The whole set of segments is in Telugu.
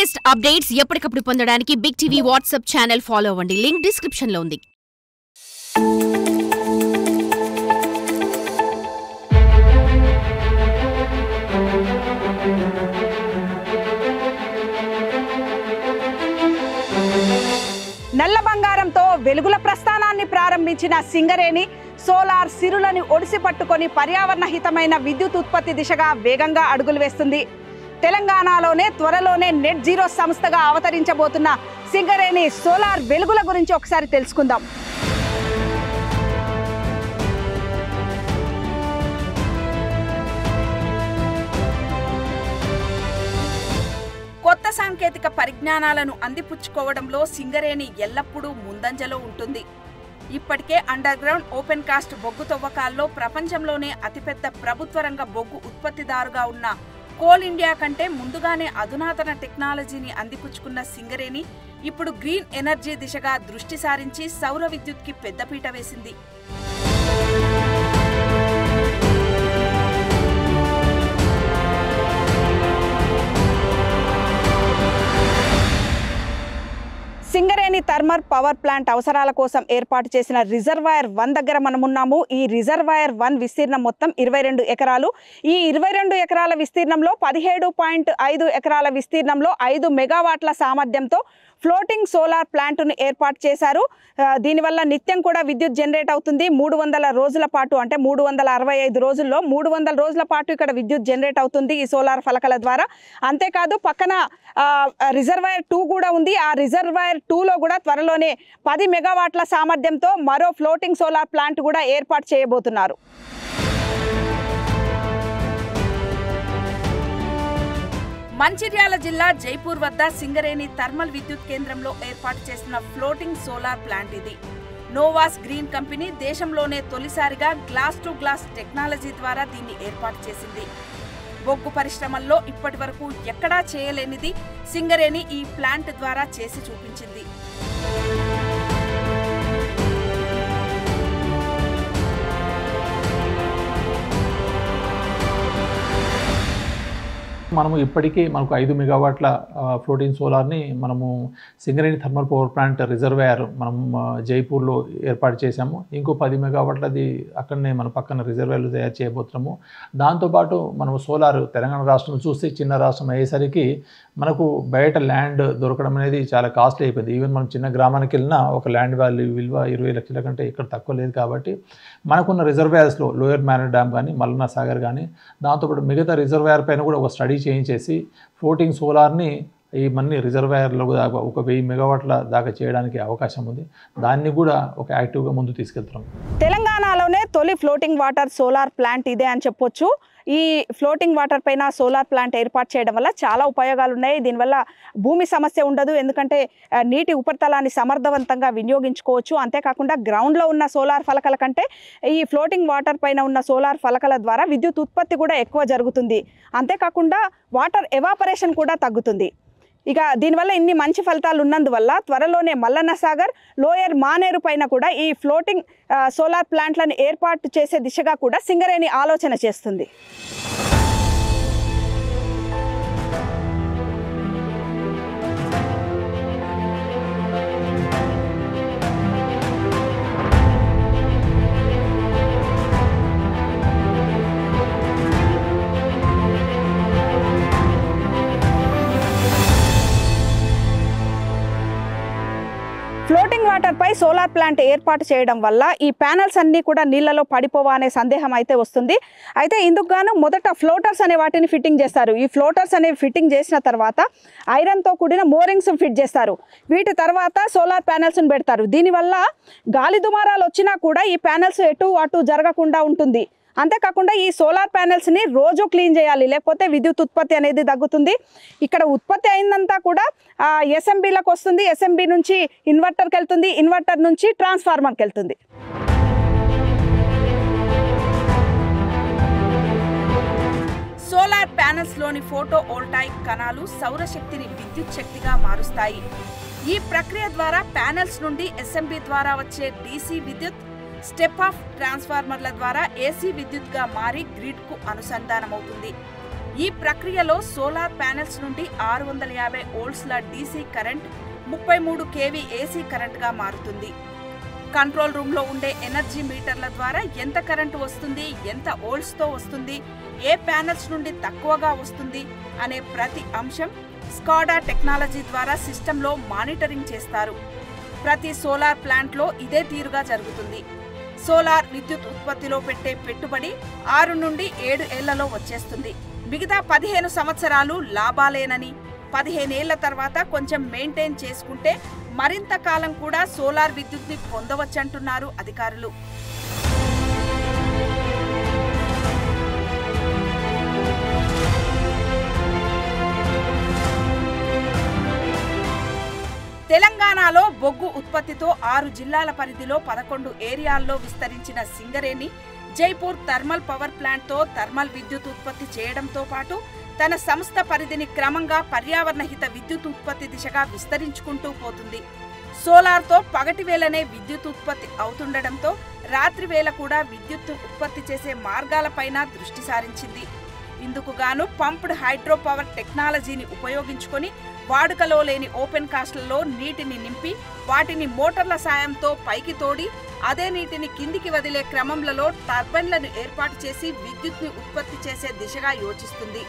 లేటెస్ట్ అప్డేట్స్ ఎప్పటికప్పుడు పొందడానికి Big TV WhatsApp channel follow అవ్వండి. లింక్ డిస్క్రిప్షన్ లో ఉంది. నల్ల బంగారంతో వెలుగుల ప్రస్థానాన్ని ప్రారంభించిన సింగరేణి సోలార్ సిరులను ఒడిసి పట్టుకొని పర్యావరణ హితమైన విద్యుత్ ఉత్పత్తి దిశగా వేగంగా అడుగులు వేస్తుంది. తెలంగాణలోనే త్వరలోనే నెట్ జీరో సంస్థగా అవతరించబోతున్న సింగరేణి సోలార్ వెలుగుల గురించి ఒకసారి తెలుసుకుందాం. కొత్త సాంకేతిక పరిజ్ఞానాలను అందిపుచ్చుకోవడంలో సింగరేణి ఎల్లప్పుడూ ముందంజలో ఉంటుంది. ఇప్పటికే అండర్ గ్రౌండ్ ఓపెన్ కాస్ట్ బొగ్గు తవ్వకాల్లో ప్రపంచంలోనే అతిపెద్ద ప్రభుత్వ రంగ బొగ్గు ఉత్పత్తిదారుగా ఉన్న కోల్ ఇండియా కంటే ముందుగానే అధునాతన టెక్నాలజీని అందిపుచ్చుకున్న సింగరేణి ఇప్పుడు గ్రీన్ ఎనర్జీ దిశగా దృష్టి సారించి సౌర విద్యుత్కి పెద్దపీట వేసింది. సింగరేణి థర్మల్ పవర్ ప్లాంట్ అవసరాల కోసం ఏర్పాటు చేసిన రిజర్వాయర్ 1 దగ్గర మనమున్నాము. ఈ రిజర్వాయర్ 1 విస్తీర్ణం మొత్తం 22 ఎకరాలు. ఈ 22 ఎకరాల విస్తీర్ణంలో 17.5 ఎకరాల విస్తీర్ణంలో 5 మెగావాట్ల సామర్థ్యంతో ఫ్లోటింగ్ సోలార్ ప్లాంట్ను ఏర్పాటు చేశారు. దీనివల్ల నిత్యం కూడా విద్యుత్ జనరేట్ అవుతుంది. 300 రోజుల పాటు అంటే 365 రోజుల్లో 300 రోజుల పాటు ఇక్కడ విద్యుత్ జనరేట్ అవుతుంది ఈ సోలార్ ఫలకల ద్వారా. అంతేకాదు పక్కన రిజర్వాయర్ 2 కూడా ఉంది. ఆ రిజర్వాయర్ 2లో కూడా త్వరలోనే 10 మెగావాట్ల సామర్థ్యంతో మరో ఫ్లోటింగ్ సోలార్ ప్లాంట్ కూడా ఏర్పాటు చేయబోతున్నారు. మంచిర్యాల జిల్లా జైపూర్ వద్ద సింగరేణి థర్మల్ విద్యుత్ కేంద్రంలో ఏర్పాటు చేసిన ఫ్లోటింగ్ సోలార్ ప్లాంట్ ఇది. నోవాస్ గ్రీన్ కంపెనీ దేశంలోనే తొలిసారిగా గ్లాస్ టు గ్లాస్ టెక్నాలజీ ద్వారా దీన్ని ఏర్పాటు చేసింది. బొగ్గు పరిశ్రమల్లో ఇప్పటి వరకు ఎక్కడా చేయలేనిది సింగరేణి ఈ ప్లాంట్ ద్వారా చేసి చూపించింది. మనము ఇప్పటికీ మనకు 5 మెగావాట్ల ఫ్లోటింగ్ సోలార్ని మనము Singareni thermal power plant reservoir మనం జైపూర్లో ఏర్పాటు చేశాము. ఇంకో 10 మెగావాట్లది అక్కడనే మన పక్కన రిజర్వాయర్లు తయారు చేయబోతున్నాము. దాంతోపాటు మనము సోలార్ తెలంగాణ రాష్ట్రం చూస్తే చిన్న రాష్ట్రం అయ్యేసరికి మనకు బయట ల్యాండ్ దొరకడం అనేది చాలా కాస్ట్లీ అయిపోయింది. ఈవెన్ మనం చిన్న గ్రామానికి వెళ్ళినా ఒక ల్యాండ్ వాల్యూ విలువ 20 లక్షల కంటే ఇక్కడ తక్కువ లేదు. కాబట్టి మనకున్న రిజర్వాయర్స్లో లోయర్ మ్యానర్ డ్యామ్ కానీ మల్లన్న సాగర్ కానీ దాంతోపాటు మిగతా రిజర్వాయర్ పైన కూడా ఒక స్టడీ చేయించేసి ఫ్లోటింగ్ సోలార్ని ఈ మన్ని రిజర్వాయర్లో దాకా ఒక 1000 మెగావాట్ల దాకా చేయడానికి అవకాశం ఉంది. దాన్ని కూడా ఒక యాక్టివ్గా ముందు తీసుకెళ్తున్నాం. తెలంగాణలోనే తొలి ఫ్లోటింగ్ వాటర్ సోలార్ ప్లాంట్ ఇదే అని చెప్పొచ్చు. ఈ ఫ్లోటింగ్ వాటర్ పైన సోలార్ ప్లాంట్ ఏర్పాటు చేయడం వల్ల చాలా ఉపయోగాలు ఉన్నాయి. దీనివల్ల భూమి సమస్య ఉండదు, ఎందుకంటే నీటి ఉపరితలాన్ని సమర్థవంతంగా వినియోగించుకోవచ్చు. అంతేకాకుండా గ్రౌండ్లో ఉన్న సోలార్ ఫలకల కంటే ఈ ఫ్లోటింగ్ వాటర్ పైన ఉన్న సోలార్ ఫలకల ద్వారా విద్యుత్ ఉత్పత్తి కూడా ఎక్కువ జరుగుతుంది. అంతేకాకుండా వాటర్ ఎవాపరేషన్ కూడా తగ్గుతుంది. ఇక దీనివల్ల ఇన్ని మంచి ఫలితాలు ఉన్నందువల్ల త్వరలోనే మల్లన్న సాగర్ లోయర్ మానేరు పైన కూడా ఈ ఫ్లోటింగ్ సోలార్ ప్లాంట్లను ఏర్పాటు చేసే దిశగా కూడా సింగరేణి ఆలోచన చేస్తుంది. ఫ్లోటింగ్ వాటర్ పై సోలార్ ప్లాంట్ ఏర్పాటు చేయడం వల్ల ఈ ప్యానల్స్ అన్నీ కూడా నీళ్లలో పడిపోవా అనే సందేహం అయితే వస్తుంది. అయితే ఇందుకు గాను మొదట ఫ్లోటర్స్ అనే వాటిని ఫిట్టింగ్ చేస్తారు. ఈ ఫ్లోటర్స్ అనేవి ఫిట్టింగ్ చేసిన తర్వాత ఐరన్తో కూడిన మోరింగ్స్ ఫిట్ చేస్తారు. వీటి తర్వాత సోలార్ ప్యానల్స్ని పెడతారు. దీనివల్ల గాలి దుమారాలు వచ్చినా కూడా ఈ ప్యానల్స్ ఎటు అటు జరగకుండా ఉంటుంది. అంతేకాకుండా ఈ సోలార్ ప్యానెల్స్ని రోజు క్లీన్ చేయాలి, లేకపోతే విద్యుత్ ఉత్పత్తి అనేది తగ్గుతుంది. ఇక్కడ ఉత్పత్తి అయిందంతా కూడా ఎస్ఎంబీలకు వస్తుంది. ఎస్ఎంబీ నుంచి ఇన్వర్టర్కి వెళ్తుంది, ఇన్వర్టర్ నుంచి ట్రాన్స్ఫార్మర్కి వెళ్తుంది. సోలార్ ప్యానెల్స్లోని ఫోటో వోల్టాయిక్ కణాలు సౌరశక్తిని విద్యుత్ శక్తిగా మారుస్తాయి. ఈ ప్రక్రియ ద్వారా ప్యానెల్స్ నుండి ఎస్ఎంబీ ద్వారా వచ్చే డీసీ విద్యుత్ స్టెప్ ఆఫ్ ట్రాన్స్ఫార్మర్ల ద్వారా ఏసీ విద్యుత్గా మారి గ్రిడ్కు అనుసంధానమవుతుంది. ఈ ప్రక్రియలో సోలార్ ప్యానెల్స్ నుండి 650 వోల్ట్స్ల డీసీ కరెంట్ 33 kV ఏసీ కరెంట్గా మారుతుంది. కంట్రోల్ రూమ్లో ఉండే ఎనర్జీ మీటర్ల ద్వారా ఎంత కరెంటు వస్తుంది, ఎంత వోల్ట్స్తో వస్తుంది, ఏ ప్యానెల్స్ నుండి తక్కువగా వస్తుంది అనే ప్రతి అంశం స్కాడా టెక్నాలజీ ద్వారా సిస్టంలో మానిటరింగ్ చేస్తారు. ప్రతి సోలార్ ప్లాంట్లో ఇదే తీరుగా జరుగుతుంది. సోలార్ విద్యుత్ ఉత్పత్తిలో పెట్టే పెట్టుబడి 6 నుండి 7 ఏళ్లలో వచ్చేస్తుంది. మిగతా 15 సంవత్సరాలు లాభాలేనని, 15 ఏళ్ల తర్వాత కొంచెం మెయింటైన్ చేసుకుంటే మరింత కాలం కూడా సోలార్ విద్యుత్ని పొందవచ్చంటున్నారు అధికారులు. తెలంగాణలో బొగ్గు ఉత్పత్తితో 6 జిల్లాల పరిధిలో 11 ఏరియాల్లో విస్తరించిన సింగరేణి జైపూర్ థర్మల్ పవర్ ప్లాంట్తో థర్మల్ విద్యుత్ ఉత్పత్తి చేయడంతో పాటు తన సంస్థ పరిధిని క్రమంగా పర్యావరణ హిత విద్యుత్ ఉత్పత్తి దిశగా విస్తరించుకుంటూ పోతుంది. సోలార్తో పగటి వేళనే విద్యుత్ ఉత్పత్తి అవుతుండటంతో రాత్రి వేళ కూడా విద్యుత్ ఉత్పత్తి చేసే మార్గాలపైన దృష్టి సారించింది. ఇందుకు గాను పంప్డ్ హైడ్రో పవర్ టెక్నాలజీని ఉపయోగించుకొని వాడుకలో లేని ఓపెన్ కాస్ట్లలో నీటిని నింపి వాటిని మోటార్ల సాయంతో పైకి తోడి అదే నీటిని కిందికి వదిలే క్రమంలో టర్బైన్లను ఏర్పాటు చేసి విద్యుత్ని ఉత్పత్తి చేసే దిశగా యోచిస్తుంది.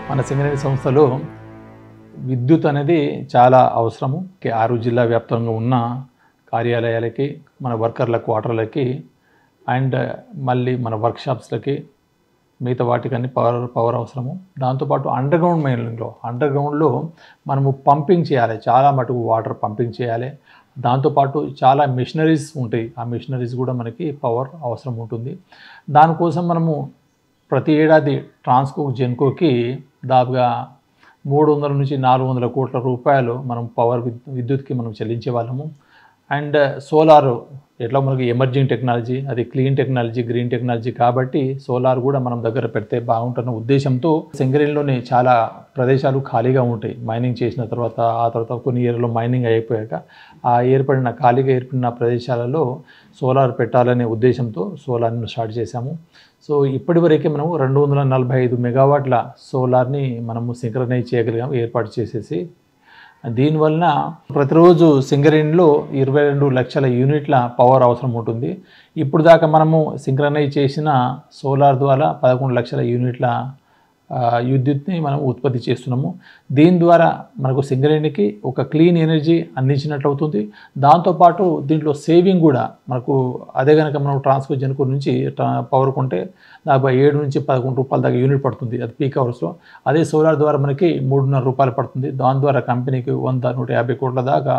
మన సింగరేణి సంస్థలో విద్యుత్ అనేది చాలా అవసరము. 6 జిల్లా వ్యాప్తంగా ఉన్న కార్యాలయాలకి, మన వర్కర్ల క్వార్టర్లకి అండ్ మళ్ళీ మన వర్క్షాప్స్లకి, మిగతా వాటికన్నీ పవర్ అవసరము. దాంతోపాటు అండర్ గ్రౌండ్లో మనము పంపింగ్ చేయాలి, చాలా మటుకు వాటర్ పంపింగ్ చేయాలి. దాంతోపాటు చాలా మిషనరీస్ ఉంటాయి, ఆ మిషనరీస్ కూడా మనకి పవర్ అవసరం ఉంటుంది. దానికోసం మనము ప్రతి ఏడాది ట్రాన్స్కో జెన్కోకి దాదాపుగా 300 నుంచి 400 కోట్ల రూపాయలు మనం పవర్ విద్యుత్కి మనం చెల్లించే వాళ్ళము. అండ్ సోలార్ ఎట్లా మనకి ఎమర్జింగ్ టెక్నాలజీ, అది క్లీన్ టెక్నాలజీ, గ్రీన్ టెక్నాలజీ కాబట్టి సోలార్ కూడా మనం దగ్గర పెడితే బాగుంటున్న ఉద్దేశంతో సింగరేణిలోని చాలా ప్రదేశాలు ఖాళీగా ఉంటాయి. మైనింగ్ చేసిన తర్వాత, ఆ తర్వాత కొన్ని ఇయర్లో మైనింగ్ అయిపోయాక ఆ ఖాళీగా ఏర్పడిన ప్రదేశాలలో సోలార్ పెట్టాలనే ఉద్దేశంతో సోలార్ని స్టార్ట్ చేశాము. సో ఇప్పటివరకే మనము 245 మెగావాట్ల సోలార్ని మనము సింక్రనైజ్ చేయగలిగాము, ఏర్పాటు చేసేసి. దీనివలన ప్రతిరోజు సింగరేణిలో 22 లక్షల యూనిట్ల పవర్ అవసరం ఉంటుంది. ఇప్పుడు దాకా మనము సింక్రనైజ్ చేసిన సోలార్ ద్వారా 11 లక్షల యూనిట్ల విద్యుత్ని మనం ఉత్పత్తి చేస్తున్నాము. దీని ద్వారా మనకు సింగరేణికి ఒక క్లీన్ ఎనర్జీ అందించినట్లు అవుతుంది. దాంతోపాటు దీంట్లో సేవింగ్ కూడా మనకు, అదే కనుక మనం ట్రాన్స్కో జెన్కో నుంచి పవర్ కొంటే దాదాపు 7 నుంచి 11 రూపాయల దాకా యూనిట్ పడుతుంది, అది పీక్ అవర్స్లో. అదే సోలార్ ద్వారా మనకి 3.5 రూపాయలు పడుతుంది. దాని ద్వారా కంపెనీకి 100-150 కోట్ల దాకా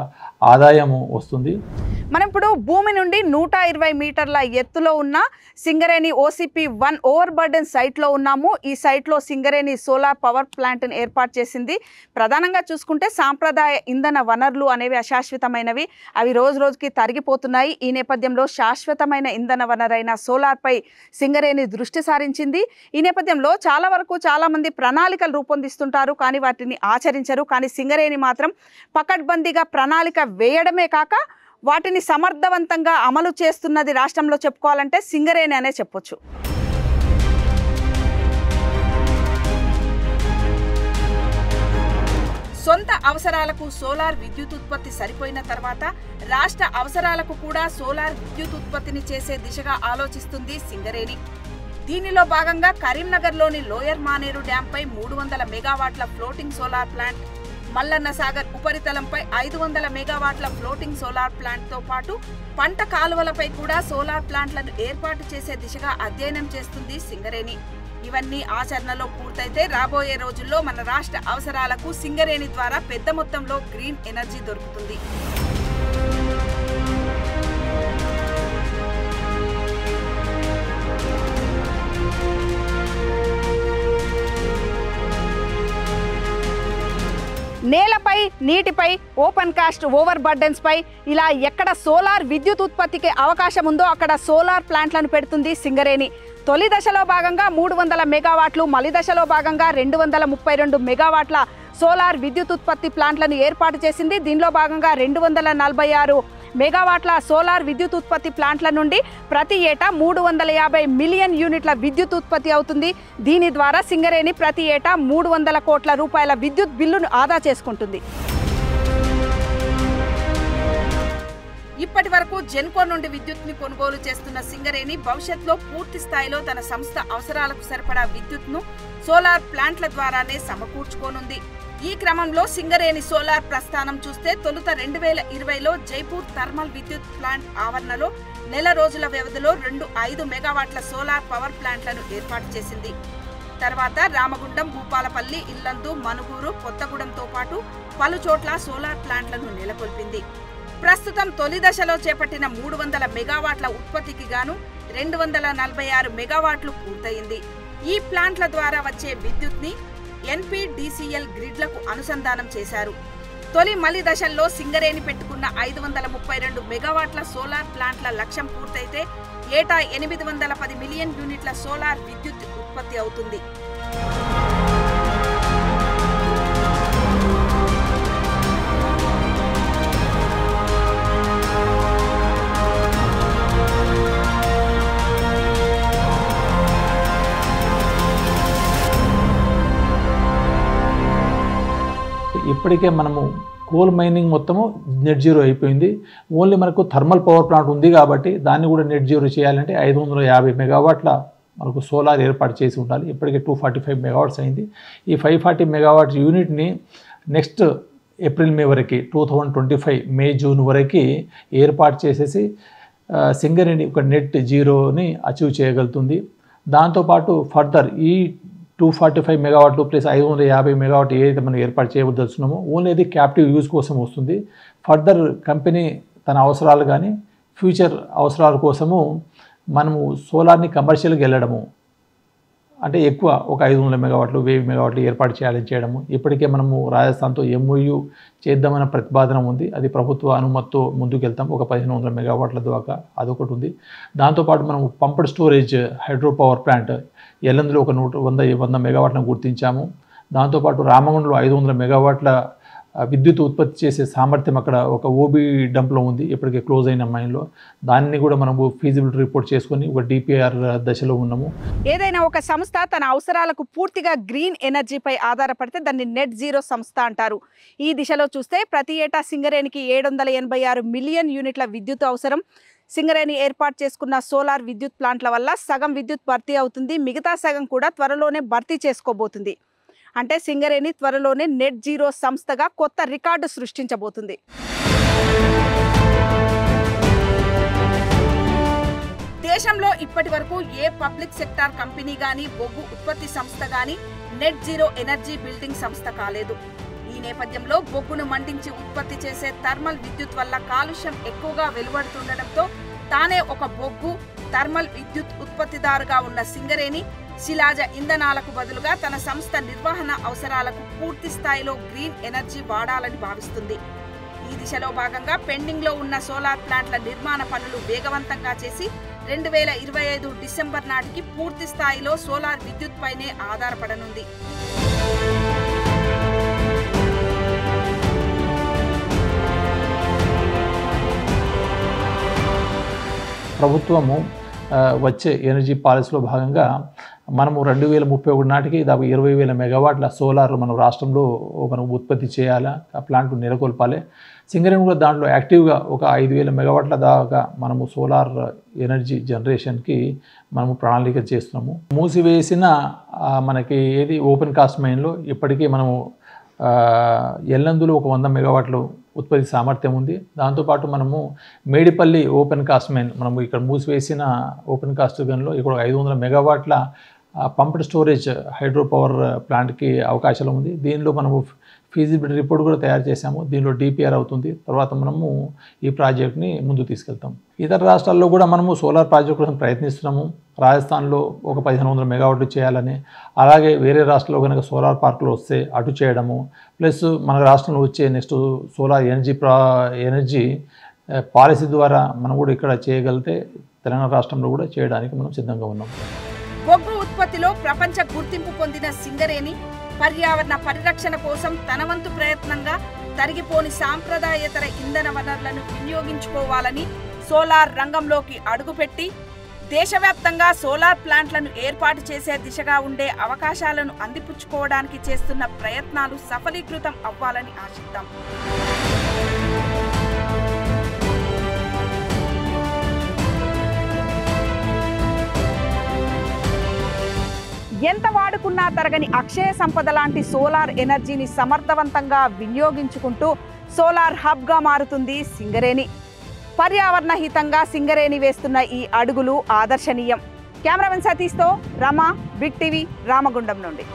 ఆదాయము వస్తుంది. మనం ఇప్పుడు భూమి నుండి 120 మీటర్ల ఎత్తులో ఉన్న సింగరేణి OCP1 ఓవర్ బర్డెన్ సైట్లో ఉన్నాము. ఈ సైట్లో సింగరేణి సోలార్ పవర్ ప్లాంట్ని ఏర్పాటు చేసింది. ప్రధానంగా చూసుకుంటే సాంప్రదాయ ఇంధన వనరులు అనేవి అశాశ్వతమైనవి, అవి రోజు రోజుకి తరిగిపోతున్నాయి. ఈ నేపథ్యంలో శాశ్వతమైన ఇంధన వనరైన సోలార్పై సింగరేణి దృష్టి సారించింది. ఈ నేపథ్యంలో చాలామంది ప్రణాళికలు రూపొందిస్తుంటారు, కానీ వాటిని ఆచరించరు. కానీ సింగరేణి మాత్రం పకడ్బందీగా ప్రణాళిక వేయడమే కాక వాటిని సమర్థవంతంగా అమలు చేస్తున్నది రాష్ట్రంలో చెప్పుకోవాలంటే సింగరేణి అనే చెప్పొచ్చు. సొంత అవసరాలకు సోలార్ విద్యుత్ ఉత్పత్తి సరిపోయిన తర్వాత రాష్ట్ర అవసరాలకు కూడా సోలార్ విద్యుత్ ఉత్పత్తిని చేసే దిశగా ఆలోచిస్తుంది సింగరేణి. దీనిలో భాగంగా కరీంనగర్లోని లోయర్ మానేరు డ్యాంపై 300 మెగావాట్ల floating solar plant, Mallanna Sagar ఉపరితలంపై 500 మెగావాట్ల ఫ్లోటింగ్ సోలార్ ప్లాంట్తో పాటు పంట కాలువలపై కూడా సోలార్ ప్లాంట్లను ఏర్పాటు చేసే దిశగా అధ్యయనం చేస్తుంది సింగరేణి. ఇవన్నీ ఆచరణలో పూర్తయితే రాబోయే రోజుల్లో మన రాష్ట్ర అవసరాలకు సింగరేణి ద్వారా పెద్ద మొత్తంలో గ్రీన్ ఎనర్జీ దొరుకుతుంది. నేలపై, నీటిపై, ఓపెన్ కాస్ట్ ఓవర్ బర్డెన్స్ పై ఇలా ఎక్కడ సోలార్ విద్యుత్ ఉత్పత్తికి అవకాశం ఉందో అక్కడ సోలార్ ప్లాంట్లను పెడుతుంది సింగరేణి. తొలి దశలో భాగంగా 300 మెగావాట్లు, మలి దశలో భాగంగా 232 మెగావాట్ల సోలార్ విద్యుత్ ఉత్పత్తి ప్లాంట్లను ఏర్పాటు చేసింది. దీనిలో భాగంగా 246 మెగావాట్ల సోలార్ విద్యుత్ ఉత్పత్తి ప్లాంట్ల నుండి ప్రతి ఏటా 350 మిలియన్ యూనిట్ల విద్యుత్ ఉత్పత్తి అవుతుంది. దీని ద్వారా సింగరేణి ప్రతి ఏటా 300 కోట్ల రూపాయల విద్యుత్ బిల్లును ఆదా చేసుకుంటుంది. ఇప్పటి వరకు జెన్కో నుండి విద్యుత్ని కొనుగోలు చేస్తున్న సింగరేణి భవిష్యత్తులో పూర్తి స్థాయిలో తన సంస్థ అవసరాలకు సరిపడా విద్యుత్ను సోలార్ ప్లాంట్ల ద్వారానే సమకూర్చుకోనుంది. ఈ క్రమంలో సింగరేణి సోలార్ ప్రస్థానం చూస్తే తొలుత 2020లో జైపూర్ థర్మల్ విద్యుత్ ప్లాంట్ ఆవరణలో నెల రోజుల వ్యవధిలో 5 మెగావాట్ల సోలార్ పవర్ ప్లాంట్లను ఏర్పాటు చేసింది. తర్వాత రామగుండం, భూపాలపల్లి, ఇల్లందు, మనుగూరు, కొత్తగూడెంతో పాటు పలు చోట్ల సోలార్ ప్లాంట్లను నెలకొల్పింది. ప్రస్తుతం తొలి దశలో చేపట్టిన 300 మెగావాట్ల ఉత్పత్తికి గాను 246 మెగావాట్లు పూర్తయింది. ఈ ప్లాంట్ల ద్వారా వచ్చే విద్యుత్ని NPDCL గ్రిడ్లకు అనుసంధానం చేశారు. తొలి మలి దశల్లో సింగరేణి పెట్టుకున్న 532 మెగావాట్ల సోలార్ ప్లాంట్ల లక్ష్యం పూర్తయితే ఏటా 810 మిలియన్ యూనిట్ల సోలార్ విద్యుత్ ఉత్పత్తి అవుతుంది. ఇప్పటికే మనము కోల్ మైనింగ్ మొత్తము నెట్ జీరో అయిపోయింది. ఓన్లీ మనకు థర్మల్ పవర్ ప్లాంట్ ఉంది కాబట్టి దాన్ని కూడా నెట్ జీరో చేయాలంటే 550 మెగావాట్ల మనకు సోలార్ ఏర్పాటు చేసి ఉండాలి. ఇప్పటికే 245 మెగావాట్స్ అయింది. ఈ 540 మెగావాట్స్ యూనిట్ని నెక్స్ట్ ఏప్రిల్ మే వరకు 2025 మే జూన్ వరకు ఏర్పాటు చేసేసి సింగరేణి ఒక నెట్ జీరోని అచీవ్ చేయగలుగుతుంది. దాంతోపాటు ఫర్దర్ ఈ 245 మెగావాట్లు ప్లస్ 550 మెగావాట్ ఏదైతే మనం ఏర్పాటు చేయవలసినామో ఓన్లీ అది క్యాప్టివ్ యూజ్ కోసం వస్తుంది. ఫర్దర్ కంపెనీ తన అవసరాలు కానీ ఫ్యూచర్ అవసరాల కోసము మనము సోలార్ని కమర్షియల్గా వెళ్ళడము అంటే ఎక్కువ ఒక 500 మెగావాట్లు 1000 మెగావాట్లు ఏర్పాటు చేయాలని చేయడము. ఇప్పటికే మనము రాజస్థాన్తో MOU చేద్దామన్న ప్రతిపాదన ఉంది. అది ప్రభుత్వ అనుమతితో ముందుకు వెళ్తాం. ఒక 1500 మెగావాట్ల దాకా అదొకటి ఉంది. దాంతోపాటు మనం pumped storage hydro power plant ఎల్లందులో ఒక 100 మెగావాట్లను గుర్తించాము. దాంతోపాటు రామగుండంలో 500 మెగావాట్ల విద్యుత్ ఉత్పత్తి చేసే సామర్థ్యం అక్కడ ఒక OB డంప్లో ఉంది. ఇప్పటికే క్లోజ్ అయిన మైన్లో దాన్ని కూడా మనము ఫీజిబిలిటీ రిపోర్ట్ చేసుకొని ఒక DPR దశలో ఉన్నాము. ఏదైనా ఒక సంస్థ తన అవసరాలకు పూర్తిగా గ్రీన్ ఎనర్జీపై ఆధారపడితే దాన్ని నెట్ జీరో సంస్థ అంటారు. ఈ దిశలో చూస్తే ప్రతి ఏటా సింగరేణికి 786 మిలియన్ యూనిట్ల విద్యుత్ అవసరం. సింగరేణి ఏర్పాటు చేసుకున్న సోలార్ విద్యుత్ ప్లాంట్ల వల్ల సగం విద్యుత్ భర్తీ అవుతుంది. మిగతా సగం కూడా త్వరలోనే భర్తీ చేసుకోబోతుంది. అంటే సింగరేణి త్వరలోనే నెట్ జీరో సంస్థగా కొత్త రికార్డు సృష్టించబోతుంది. దేశంలో ఇప్పటి వరకు ఏ పబ్లిక్ సెక్టార్ కంపెనీ గానీ బొగ్గు ఉత్పత్తి సంస్థ గానీ నెట్ జీరో ఎనర్జీ బిల్డింగ్ సంస్థ కాలేదు. ఈ నేపథ్యంలో బొగ్గును మండించి ఉత్పత్తి చేసే థర్మల్ విద్యుత్ వల్ల కాలుష్యం ఎక్కువగా వెలువడుతుండటంతో తానే ఒక బొగ్గు థర్మల్ విద్యుత్ ఉత్పత్తిదారుగా ఉన్న సింగరేణి శిలాజ ఇంధనాలకు బదులుగా తన సంస్థ నిర్వహణ అవసరాలకు పూర్తి స్థాయిలో గ్రీన్ ఎనర్జీ వాడాలని భావిస్తుంది. ఈ దిశలో భాగంగా పెండింగ్లో ఉన్న సోలార్ ప్లాంట్ల నిర్మాణ పనులు వేగవంతంగా చేసి 2025 డిసెంబర్ నాటికి పూర్తి స్థాయిలో సోలార్ విద్యుత్ పైనే ఆధారపడనుంది. ప్రభుత్వము వచ్చే ఎనర్జీ పాలసీలో భాగంగా మనము 2031 నాటికి దాదాపు 20,000 మెగావాట్ల సోలార్ మన రాష్ట్రంలో మనం ఉత్పత్తి చేయాలా, ఆ ప్లాంట్ నెలకొల్పాలి. సింగరేణి కూడా దాంట్లో యాక్టివ్గా ఒక 5,000 మెగావాట్ల దాకా మనము సోలార్ ఎనర్జీ జనరేషన్కి మనము ప్రణాళిక చేస్తున్నాము. మూసివేసిన మనకి ఏది ఓపెన్ కాస్ట్ మైన్లో ఇప్పటికీ మనము ఎల్లందులో ఒక 100 మెగావాట్లు ఉత్పత్తి సామర్థ్యం ఉంది. దాంతోపాటు మనము మేడిపల్లి ఓపెన్ కాస్ట్ మైన్ మనము ఇక్కడ మూసివేసిన ఓపెన్ కాస్ట్ గన్లో ఇక్కడ 500 మెగావాట్ల పంప్డ్ స్టోరేజ్ హైడ్రో పవర్ ప్లాంట్కి అవకాశాలు ఉంది. దీనిలో మనము ఫీజిబిలిటీ రిపోర్ట్ కూడా తయారు చేశాము. దీనిలో DPR అవుతుంది. తర్వాత మనము ఈ ప్రాజెక్ట్ని ముందుకు తీసుకెళ్తాం. ఇతర రాష్ట్రాల్లో కూడా మనము సోలార్ ప్రాజెక్ట్ కోసం ప్రయత్నిస్తున్నాము. రాజస్థాన్లో ఒక 1500 మెగావాట్లు చేయాలని, అలాగే వేరే రాష్ట్రాల్లో కనుక సోలార్ పార్కులు వస్తే అటు చేయడము, ప్లస్ మన రాష్ట్రంలో వచ్చే నెక్స్ట్ సోలార్ ఎనర్జీ పాలసీ ద్వారా మనం కూడా ఇక్కడ చేయగలిగితే తెలంగాణ రాష్ట్రంలో కూడా చేయడానికి మనం సిద్ధంగా ఉన్నాం. బొగ్గు ఉత్పత్తిలో ప్రపంచ గుర్తింపు పొందిన సింగరేణి పర్యావరణ పరిరక్షణ కోసం తన వంతు ప్రయత్నంగా తరిగిపోని సాంప్రదాయేతర ఇంధన వనరులను వినియోగించుకోవాలని సోలార్ రంగంలోకి అడుగుపెట్టి దేశవ్యాప్తంగా సోలార్ ప్లాంట్లను ఏర్పాటు చేసే దిశగా ఉండే అవకాశాలను అందిపుచ్చుకోవడానికి చేస్తున్న ప్రయత్నాలు సఫలీకృతం అవ్వాలని ఆశిద్దాం. ఎంత వాడుకున్నా తరగని అక్షయ సంపద లాంటి సోలార్ ఎనర్జీని సమర్థవంతంగా వినియోగించుకుంటూ సోలార్ హబ్గా మారుతుంది సింగరేణి. పర్యావరణ హితంగా సింగరేణి వేస్తున్న ఈ అడుగులు ఆదర్శనీయం. కెమెరామెన్ సతీష్తో రమ, బిగ్ టీవీ, రామగుండం నుండి.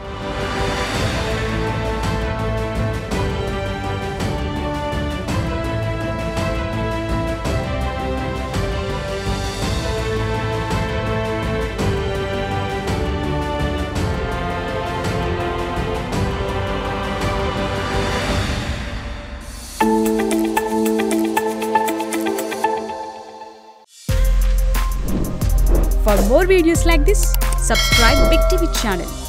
For more videos like this, subscribe Big TV channel.